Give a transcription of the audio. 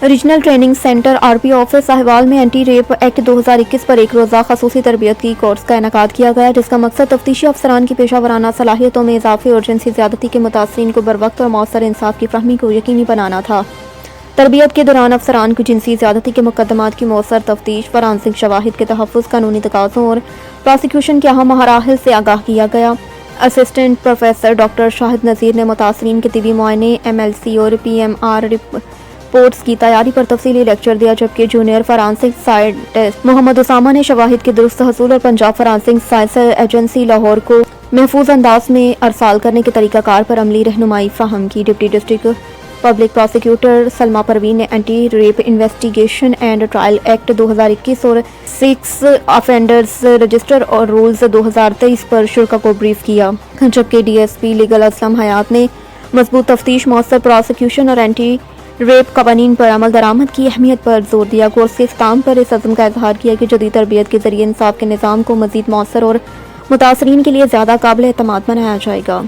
Regional training centre RP office Sahiwal میں anti rape act 2021 پر ایک روزہ خصوصی تربیت کی کورس کا انعقاد کیا گیا، جس کا مقصد تفتیشی افسران کی پیشہ ورانہ صلاحیتوں میں اضافے اور جنسی زیادتی کے متاثرین کو بروقت اور مؤثر انصاف کی فراہمی کو یقینی بنانا تھا۔ تربیت کے دوران افسران کو جنسی زیادتی کے مقدمات کی مؤثر تفتیش، فورانسک شواہد کے تحفظ، قانونی تقاضوں اور پراسیکیوشن کے اہم مراحل سے آگاہ کیا گیا۔ اسسٹنٹ پروفیسر ڈاکٹر شاہد نذیر نے متاثرین کے طبی معائنے، MLC اور PMR رپورٹس کی تیاری پر تفصیلی لیکچر دیا، جبکہ جونیئر فورانسک سائنٹسٹ محمد اسامہ نے شواہد کے درست حصول اور پنجاب فورانسک سائنس ایجنسی لاہور کو محفوظ انداز میں ارسال کرنے کے طریقہ کار پر عملی رہنمائی فراہم کی۔ Deputy district public prosecutor Salma Parveen نے anti rape investigation and trial act 2021 اور سیکس آفینڈرز رجسٹر اور رولز 2023 پر شرکا کو بریف کیا، جبکہ DSP لیگل اسلم حیات نے مضبوط تفتیش، مؤثر پراسیکیوشن اور اینٹی ریپ قوانین پر عمل درآمد کی اہمیت پر زور دیا۔ کورس کے اختتام پر اس عزم کا اظہار کیا کہ جدید تربیت کے ذریعے انصاف کے نظام کو مزید مؤثر اور متاثرین کے لیے زیادہ قابل اعتماد بنایا جائے گا۔